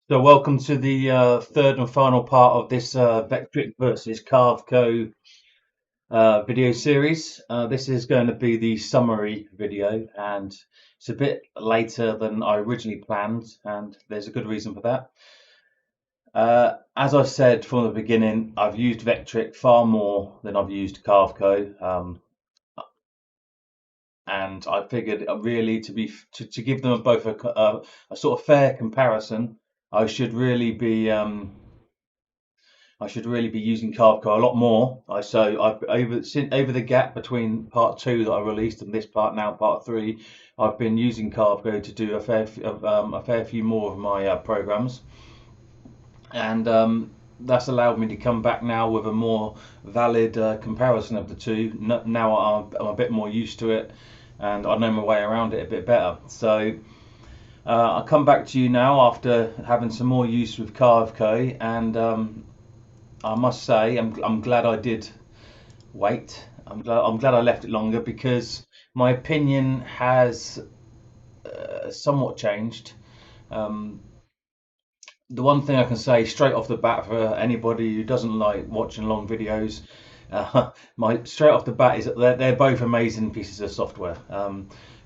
So welcome to the third and final part of this Vectric versus Carveco video series. This is going to be the summary video, and it's a bit later than I originally planned, and there's a good reason for that. As I said from the beginning, I've used Vectric far more than I've used Carveco, and I figured really to give them both a sort of fair comparison, I should really be using Carveco a lot more. I've over the gap between part two that I released and this part now, part three, I've been using Carveco to do a fair few more of my programs, and that's allowed me to come back now with a more valid comparison of the two. Now I'm a bit more used to it, and I know my way around it a bit better. So I'll come back to you now after having some more use with Carveco, and I must say I'm glad I did wait. I'm glad I left it longer because my opinion has somewhat changed. Um, the one thing I can say straight off the bat for anybody who doesn't like watching long videos, my straight off the bat is that they're both amazing pieces of software.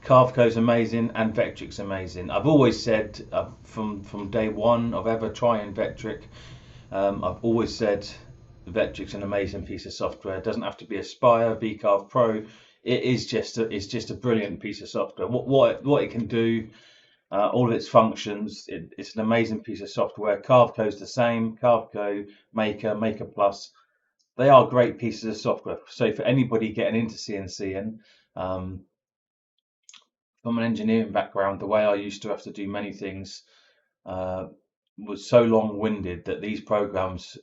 Carveco's amazing and Vectric's amazing. I've always said from day one of ever trying Vectric, I've always said Vectric's an amazing piece of software. It doesn't have to be Aspire, v-carve Pro. It's just a brilliant piece of software. What it can do, all of its functions, it's an amazing piece of software. Carveco's the same. Carveco, Maker Plus, they are great pieces of software. So for anybody getting into CNCing, from an engineering background, the way I used to have to do many things uh, was so long-winded that these programs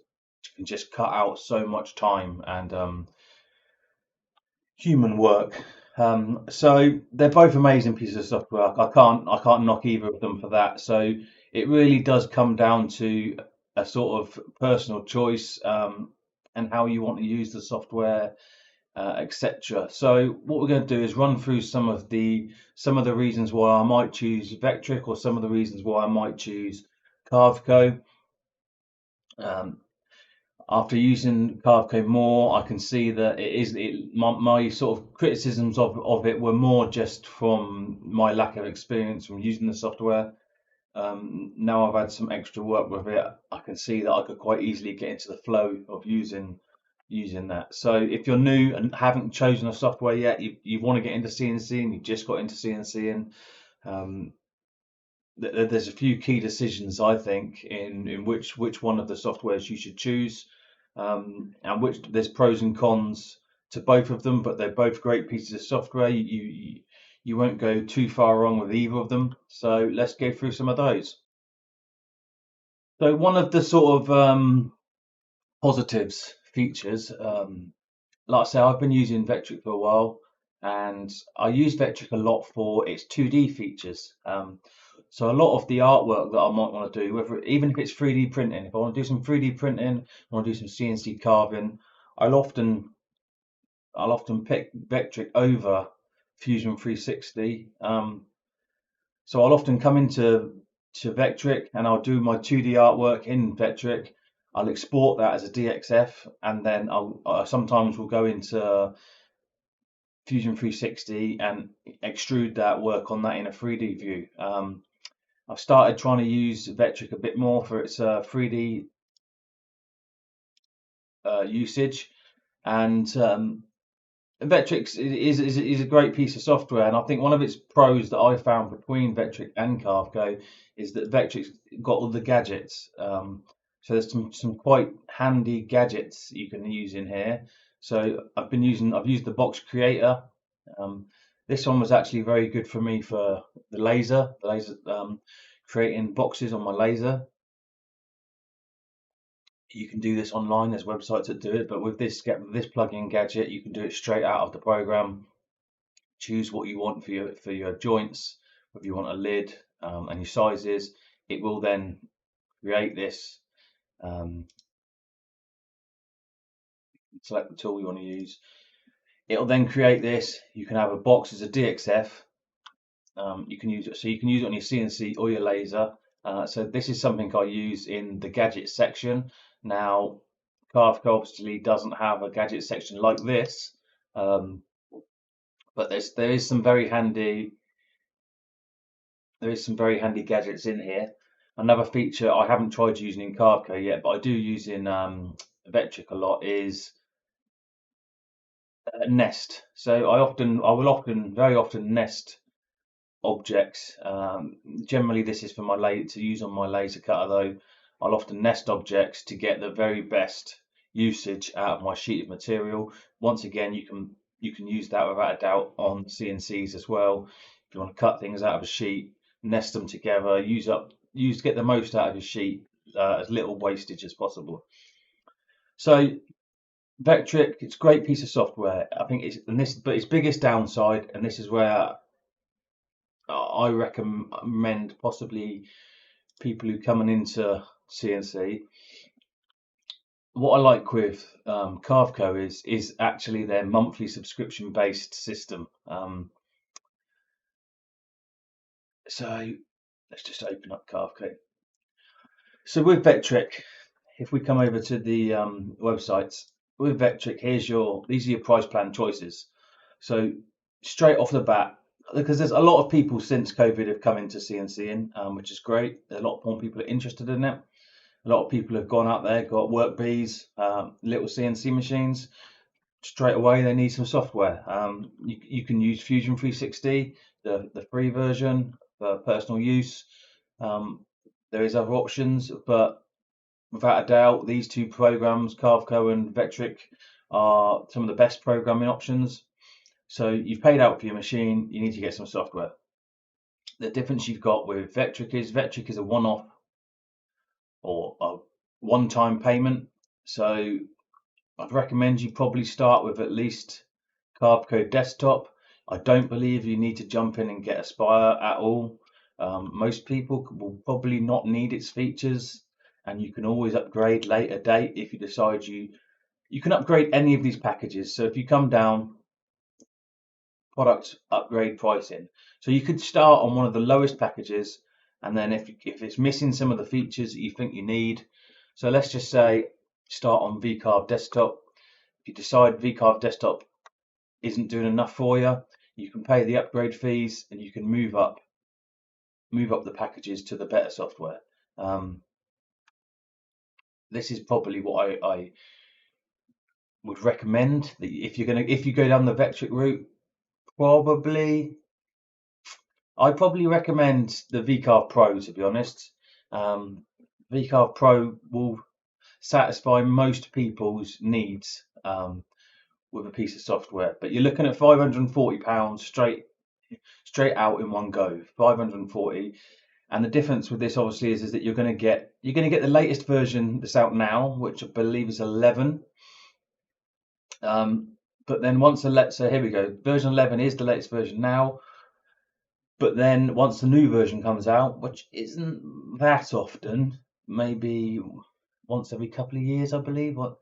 can just cut out so much time and human work. So they're both amazing pieces of software. I can't knock either of them for that. So it really does come down to a sort of personal choice, and how you want to use the software, etc. So what we're going to do is run through some of the reasons why I might choose Vectric, or some of the reasons why I might choose Carveco. Um, After using Carveco more, I can see that my sort of criticisms of it were more just from my lack of experience from using the software. Now I've had some extra work with it, I can see that I could quite easily get into the flow of using that. So if you're new and haven't chosen a software yet, you want to get into CNC and you just got into CNC, and um, there's a few key decisions I think in which one of the softwares you should choose, and which there's pros and cons to both of them, but they're both great pieces of software. You won't go too far wrong with either of them. So let's go through some of those. So one of the sort of positives features, like I say, I've been using Vectric for a while, and I use Vectric a lot for its 2D features. So a lot of the artwork that I might want to do, even if it's 3D printing, if I want to do some 3D printing, I want to do some CNC carving, I'll often I'll often pick Vectric over Fusion 360. So I'll often come into Vectric and I'll do my 2D artwork in Vectric. I'll export that as a DXF, and then I sometimes will go into Fusion 360 and extrude that, work on that in a 3D view. I've started trying to use Vectric a bit more for its 3D usage, and Vectric is a great piece of software, and I think one of its pros that I found between Vectric and Carveco is that Vectric's got all the gadgets. So there's some quite handy gadgets you can use in here. So I've used the box creator. Um, this one was actually very good for me for the laser, creating boxes on my laser. You can do this online. There's websites that do it, but with this plug-in gadget, you can do it straight out of the program. Choose what you want for your joints, whether you want a lid, and your sizes. It will then create this. Um, Select the tool you want to use. It'll then create this. You can have a box as a DXF. You can use it on your CNC or your laser, So this is something I use in the gadget section. Now, Carveco obviously doesn't have a gadget section like this, um, but there is some very handy gadgets in here. Another feature I haven't tried using in Carveco yet, but I do use in Vectric a lot is nest. So I will very often nest objects. Generally, this is for to use on my laser cutter though. I'll often nest objects to get the very best usage out of my sheet of material. Once again, you can use that without a doubt on CNCs as well. If you want to cut things out of a sheet, nest them together, get the most out of your sheet, as little wastage as possible. So Vectric, it's a great piece of software. I think but its biggest downside, and this is where I recommend possibly people who coming into CNC. What I like with Carveco is actually their monthly subscription based system. So let's just open up Carveco. So with Vectric, if we come over to the websites, with Vectric, these are your price plan choices. So straight off the bat, because there's a lot of people since COVID have come into CNCing, which is great. A lot more people are interested in it. A lot of people have gone out there, got work bees, little CNC machines. Straight away, they need some software. You can use Fusion 360, the free version for personal use. There is other options, but without a doubt, these two programs, Carveco and Vectric, are some of the best programming options. So you've paid out for your machine, you need to get some software. The difference you've got with Vectric is a one-off or a one-time payment. So I'd recommend you probably start with at least Carveco Desktop. I don't believe you need to jump in and get Aspire at all. Most people will probably not need its features, and you can always upgrade later date if you decide you can upgrade any of these packages. So if you come down, product upgrade pricing. So you could start on one of the lowest packages, and then if it's missing some of the features that you think you need, so let's just say start on v-carve Desktop. If you decide v-carve Desktop isn't doing enough for you, you can pay the upgrade fees and you can move up the packages to the better software. This is probably what I would recommend. That if you go down the Vectric route, I'd probably recommend the v-carve Pro, to be honest. v-carve Pro will satisfy most people's needs with a piece of software, but you're looking at £540 straight out in one go. 540. And the difference with this obviously is that you're going to get the latest version that's out now, which I believe is 11. But then so here we go. Version 11 is the latest version now. But then once the new version comes out, which isn't that often, maybe once every couple of years, I believe. What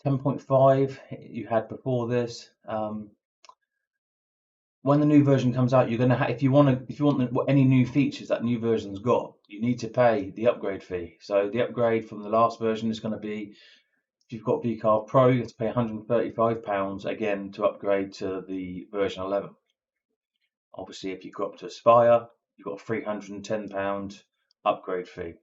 10.5 you had before this. When the new version comes out, you're gonna if you want any new features that new version's got, you need to pay the upgrade fee. So the upgrade from the last version is going to be, if you've got v-carve Pro, you have to pay £135 again to upgrade to the version 11. Obviously, if you go up to Aspire, you've got a £310 upgrade fee.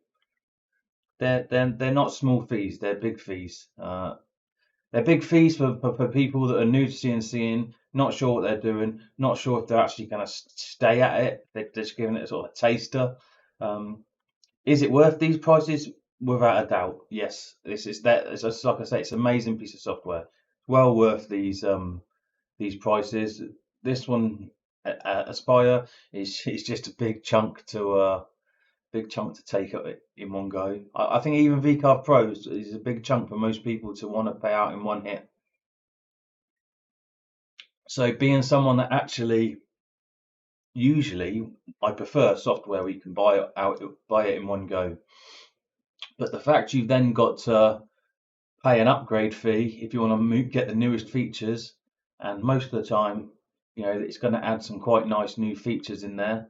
They're not small fees; they're big fees. They're big fees for people that are new to CNCing, not sure what they're doing, not sure if they're actually going to stay at it. They're just giving it a sort of taster. Is it worth these prices? Without a doubt, yes. This is that. It's like I say, it's an amazing piece of software. Well worth these prices. This one, Aspire, is just a big chunk to take in one go. I think even v-carve Pro is a big chunk for most people to want to pay out in one hit. So being someone that actually, usually I prefer software where you can buy it in one go. But the fact you've then got to pay an upgrade fee if you want to get the newest features, and most of the time, it's going to add some quite nice new features in there.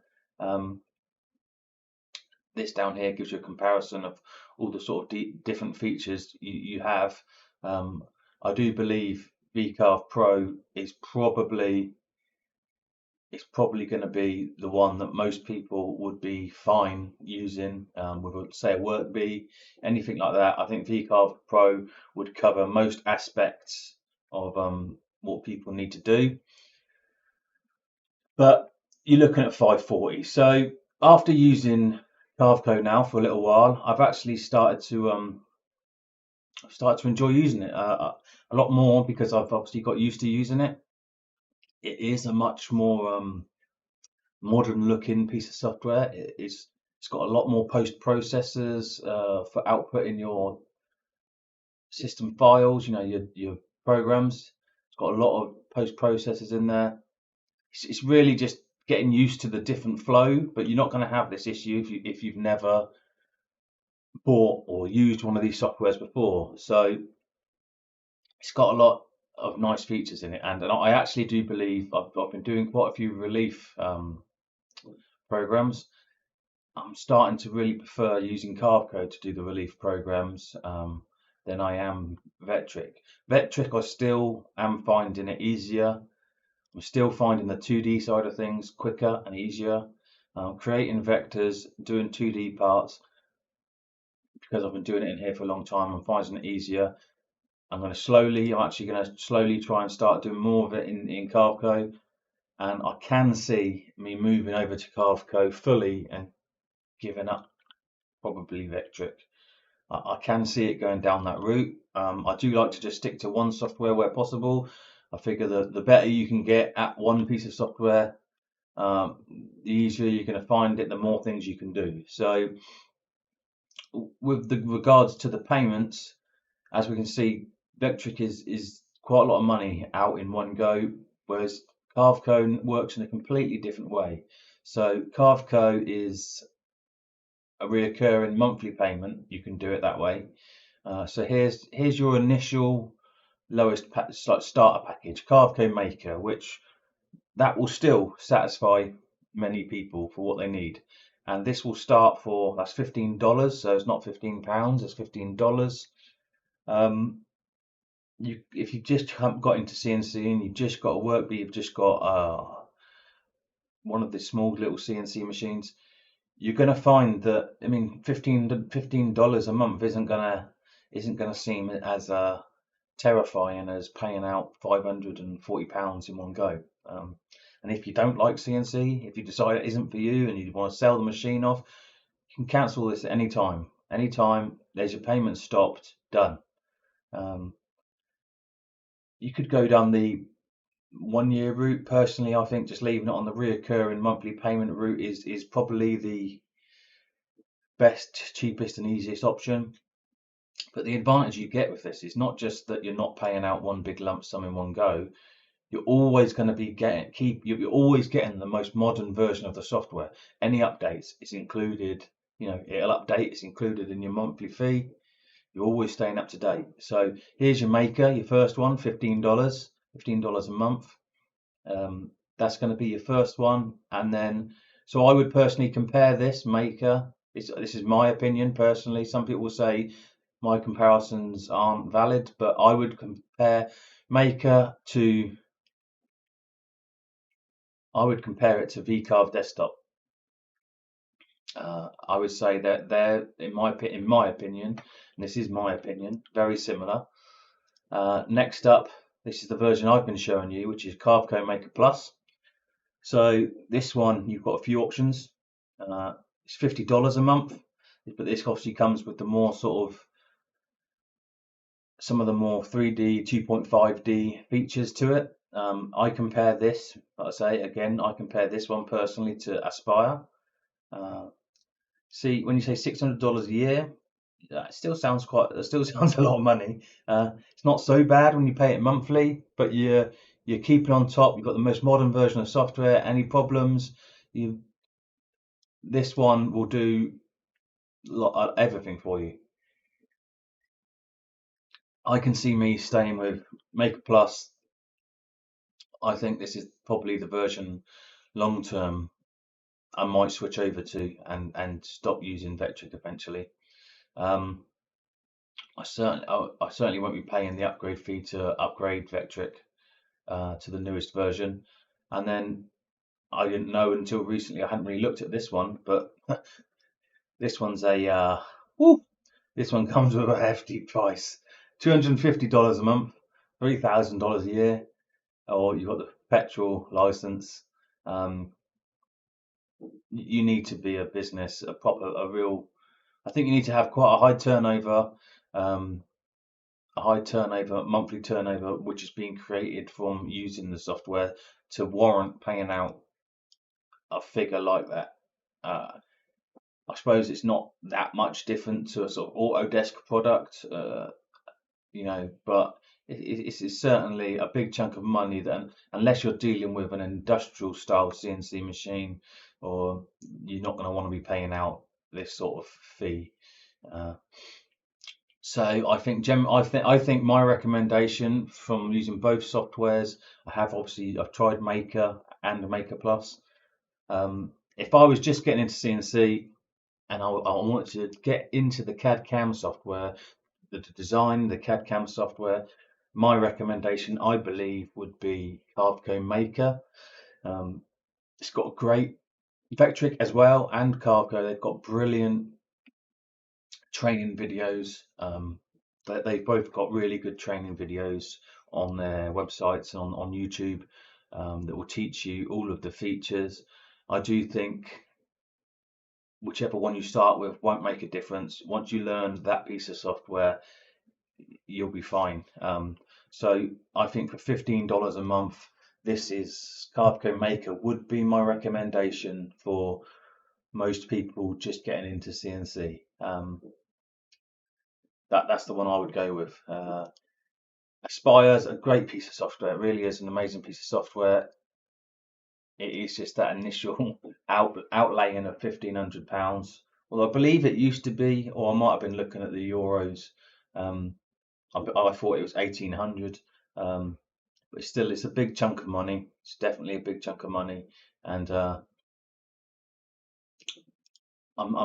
this down here gives you a comparison of all the sort of different features you have. Um, I do believe v-carve Pro is probably going to be the one that most people would be fine using, with, say, a work bee, anything like that. I think v-carve Pro would cover most aspects of what people need to do. But you're looking at 540. So after using Carveco now for a little while, I've actually started to enjoy using it a lot more, because I've obviously got used to using it. It is a much more modern looking piece of software. It's got a lot more post processors for outputting your system files, your programs. It's got a lot of post processors in there. It's really just getting used to the different flow, but you're not going to have this issue if you've never bought or used one of these softwares before. So it's got a lot of nice features in it, and I actually do believe I've been doing quite a few relief programs. I'm starting to really prefer using Carveco to do the relief programs than I am Vectric. Vectric, I still am finding it easier. I'm still finding the 2D side of things quicker and easier. Creating vectors, doing 2D parts, because I've been doing it in here for a long time, I'm finding it easier. I'm actually going to slowly try and start doing more of it in Carveco. And I can see me moving over to Carveco fully and giving up probably Vectric. I can see it going down that route. I do like to just stick to one software where possible. I figure that the better you can get at one piece of software, the easier you're going to find it, the more things you can do. So with the regards to the payments, as we can see, Vectric is quite a lot of money out in one go, whereas Carveco works in a completely different way. So Carveco is a reoccurring monthly payment. You can do it that way. So here's your initial lowest starter package, Carveco Maker, which that will still satisfy many people for what they need. And this will start for, that's $15, so it's not £15, it's $15. Um, if you just haven't got into CNC and you've just got a work, but you've just got one of the small little CNC machines, you're going to find that, I mean, $15 a month isn't gonna seem as terrifying as paying out £540 in one go. And if you don't like CNC, if you decide it isn't for you and you want to sell the machine off, you can cancel this at any time. Anytime there's your payment stopped, done. You could go down the 1 year route. Personally, I think just leaving it on the reoccurring monthly payment route is probably the best, cheapest, and easiest option. But the advantage you get with this is not just that you're not paying out one big lump sum in one go. You're always going to be you're always getting the most modern version of the software. Any updates, it's included. It'll update. It's included in your monthly fee. You're always staying up to date. So here's your Maker, your first one, $15, $15 a month. That's going to be your first one, and then so I would personally compare this Maker. This is my opinion personally. Some people will say my comparisons aren't valid, but I would compare Maker to v-carve desktop. I would say that they're, in my opinion, and this is my opinion, very similar. Next up, this is the version I've been showing you, which is Carveco Maker Plus. So this one, you've got a few options. It's $50 a month, but this obviously comes with the more sort of some of the more 3D, 2.5D features to it. I compare this, like I say again, I compare this one personally to Aspire. See, when you say $600 a year, it still sounds a lot of money. It's not so bad when you pay it monthly, but you're keeping on top. You've got the most modern version of software. Any problems, this one will do everything for you. I can see me staying with Maker Plus. I think this is probably the version long term I might switch over to and stop using Vectric eventually. Um, I certainly won't be paying the upgrade fee to upgrade Vectric to the newest version. And then I didn't know until recently. I hadn't really looked at this one, but this one's a woo, this one comes with a hefty price: $250 a month, $3,000 a year, or you've got the petrol license. Um, you need to be a business, a proper, a real. I think you need to have quite um, a high turnover, monthly turnover, which is being created from using the software to warrant paying out a figure like that. Uh, I suppose it's not that much different to a sort of Autodesk product, but it's certainly a big chunk of money that, unless you're dealing with an industrial style CNC machine, or you're not going to want to be paying out this sort of fee. Uh, so I think my recommendation from using both softwares, I've tried Maker and Maker Plus. If I was just getting into CNC and I wanted to get into the Cad Cam software, the design, the Cad Cam software, my recommendation, I believe, would be Carveco Maker. Um, it's got a great Vectric as well, and Carveco. They've got brilliant training videos. They've both got really good training videos on their websites and on YouTube that will teach you all of the features. I do think whichever one you start with won't make a difference. Once you learn that piece of software, you'll be fine. So I think for $15 a month, this is Carveco Maker would be my recommendation for most people just getting into CNC. That's the one I would go with. Aspire's a great piece of software. It really is an amazing piece of software. It is just that initial outlaying of £1,500. Well, I believe it used to be, or I might have been looking at the euros. Um, I thought it was 1,800, but still, it's a big chunk of money. It's definitely a big chunk of money, and I'm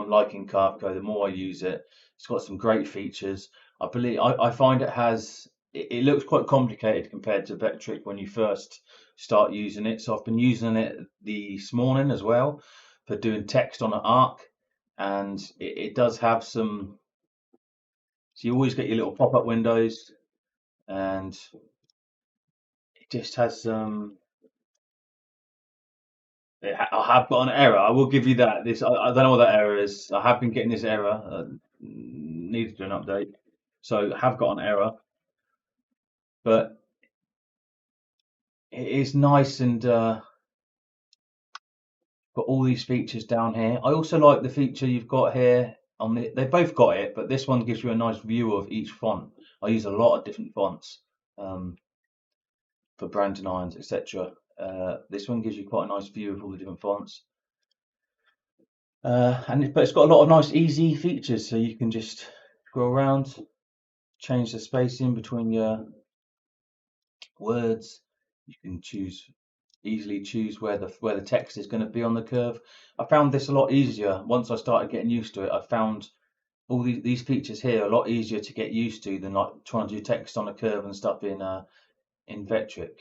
liking Carveco. The more I use it, it's got some great features. I find it looks quite complicated compared to Vectric when you first start using it. So I've been using it this morning as well for doing text on an arc, and it does have some. So you always get your little pop-up windows, and it just has some. I have got an error. I will give you that. I don't know what that error is. I have been getting this error. Needed to do an update. So I have got an error, but it is nice and got all these features down here. I also like the feature you've got here on they both got it, but this one gives you a nice view of each font. I use a lot of different fonts um, for branding irons, etc. This one gives you quite a nice view of all the different fonts. But it's got a lot of nice easy features, so you can just go around, change the spacing between your words. You can easily choose where the text is going to be on the curve. I found this a lot easier once I started getting used to it. I found all these features here a lot easier to get used to than like trying to do text on a curve and stuff in Vectric.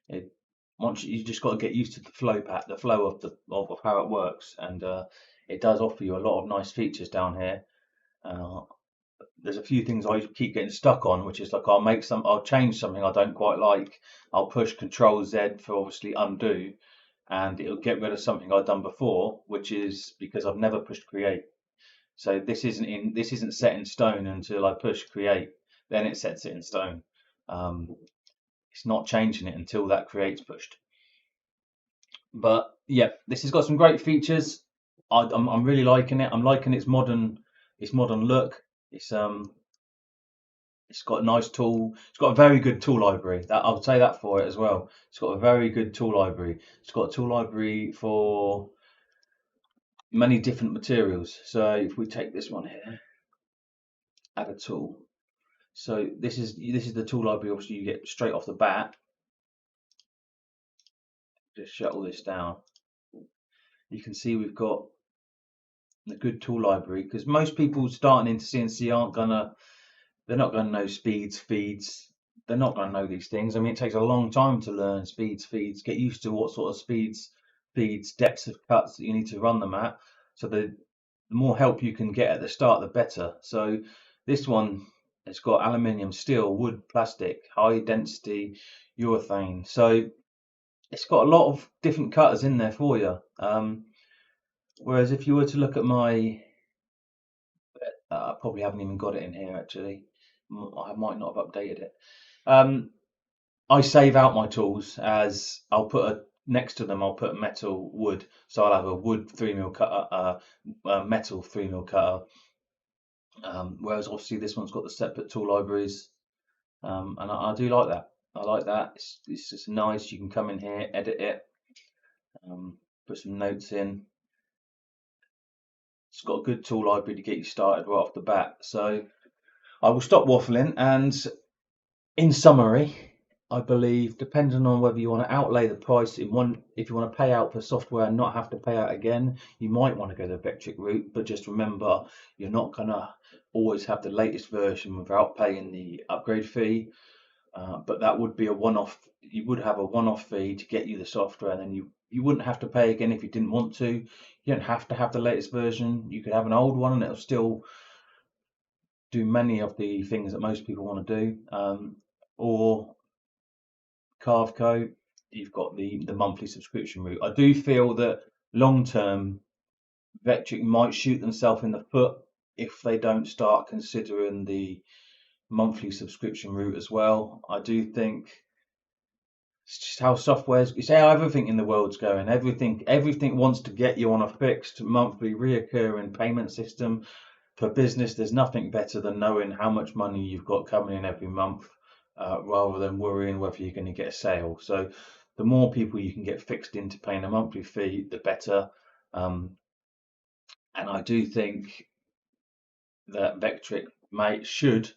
It once you just got to get used to the flow of how it works, and it does offer you a lot of nice features down here. Uh, there's a few things I keep getting stuck on, which is like I'll change something I don't quite like. I'll push Control Z for obviously undo, and it'll get rid of something I've done before, which is because I've never pushed create. So this isn't set in stone until I push create, then it sets it in stone. Um, it's not changing it until that create's pushed. But yeah, this has got some great features. I'm really liking it. I'm liking its modern look. It's got a nice tool. It's got a very good tool library. That I'll say that for it as well. It's got a very good tool library. It's got a tool library for many different materials. So if we take this one here, add a tool. So this is the tool library. Obviously, you get straight off the bat. Just shut all this down. You can see we've got a good tool library, because most people starting into CNC they're not gonna know speeds, feeds. They're not gonna know these things. I mean, it takes a long time to learn speeds, feeds, get used to what sort of speeds, feeds, depths of cuts that you need to run them at. So the more help you can get at the start, the better. So this one, it's got aluminium, steel, wood, plastic, high density urethane. So it's got a lot of different cutters in there for you. Whereas if you were to look at my, I probably haven't even got it in here actually. I might not have updated it. Um, I save out my tools as I'll put next to them. I'll put metal, wood. So I'll have a wood 3mm cutter, a metal 3mm cutter. Whereas obviously this one's got the separate tool libraries, and I do like that. I like that. It's just nice. You can come in here, edit it, put some notes in. It's got a good tool library to get you started right off the bat. So I will stop waffling, and in summary, I believe, depending on whether you want to outlay the price in one, if you want to pay out for software and not have to pay out again, you might want to go the Vectric route. But just remember, you're not gonna always have the latest version without paying the upgrade fee. But that would be a one-off. You would have a one-off fee to get you the software, and then you wouldn't have to pay again if you didn't want to. You don't have to have the latest version. You could have an old one, and it'll still do many of the things that most people want to do. Or Carveco, you've got the monthly subscription route. I do feel that long term, Vectric might shoot themselves in the foot if they don't start considering the monthly subscription route as well. I do think it's just how it's how everything in the world's going. Everything wants to get you on a fixed monthly reoccurring payment system. For business, there's nothing better than knowing how much money you've got coming in every month, rather than worrying whether you're going to get a sale. So the more people you can get fixed into paying a monthly fee, the better. And I do think that Vectric should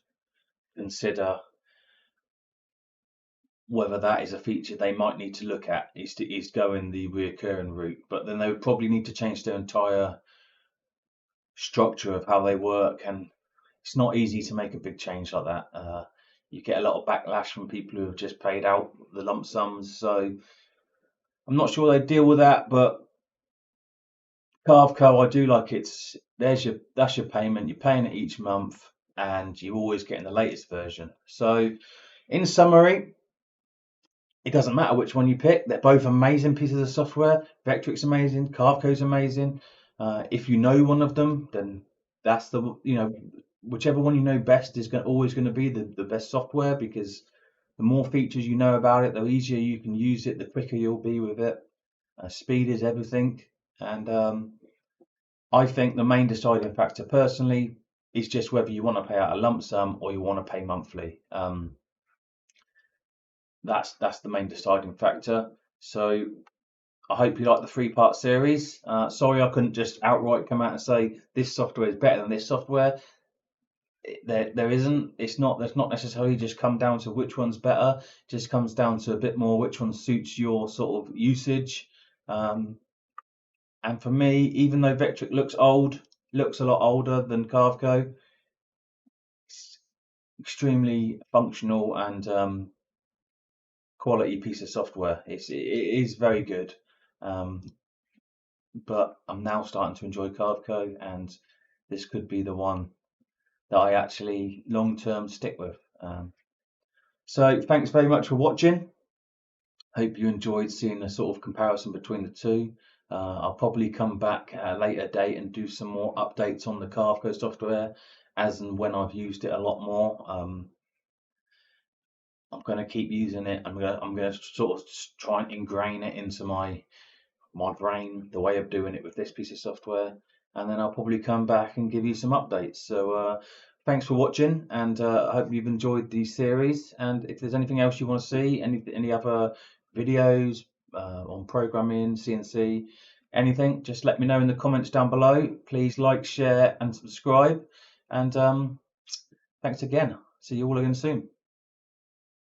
consider whether that is a feature they might need to look at, is going the recurring route. But then they would probably need to change their entire structure of how they work, and it's not easy to make a big change like that. You get a lot of backlash from people who have just paid out the lump sums, so I'm not sure they deal with that. But Carveco, I do like that's your payment. You're paying it each month, and you're always getting the latest version. So, in summary, it doesn't matter which one you pick. They're both amazing pieces of software. Vectric's amazing. Carveco's amazing. If you know one of them, then that's whichever one you know best is always going to be the best software, because the more features you know about it, the easier you can use it, the quicker you'll be with it. Speed is everything. And I think the main deciding factor personally is just whether you want to pay out a lump sum or you want to pay monthly. That's the main deciding factor. So I hope you like the 3-part series. Sorry I couldn't just outright come out and say this software is better than this software. There isn't. It's not. There's not necessarily just come down to which one's better. It just comes down to a bit more which one suits your sort of usage. And for me, even though Vectric looks a lot older than Carveco, it's extremely functional and quality piece of software. It is very good. But I'm now starting to enjoy Carveco, and this could be the one that I actually long term stick with. So thanks very much for watching. Hope you enjoyed seeing a sort of comparison between the two. I'll probably come back at a later date and do some more updates on the Carveco software as and when I've used it a lot more. I'm going to keep using it. I'm going to sort of try and ingrain it into my brain, the way of doing it with this piece of software, and then I'll probably come back and give you some updates. So thanks for watching, and I hope you've enjoyed the series. And if there's anything else you want to see, any other videos on programming, CNC, anything, just let me know in the comments down below. Please like, share and subscribe, and thanks again. See you all again soon.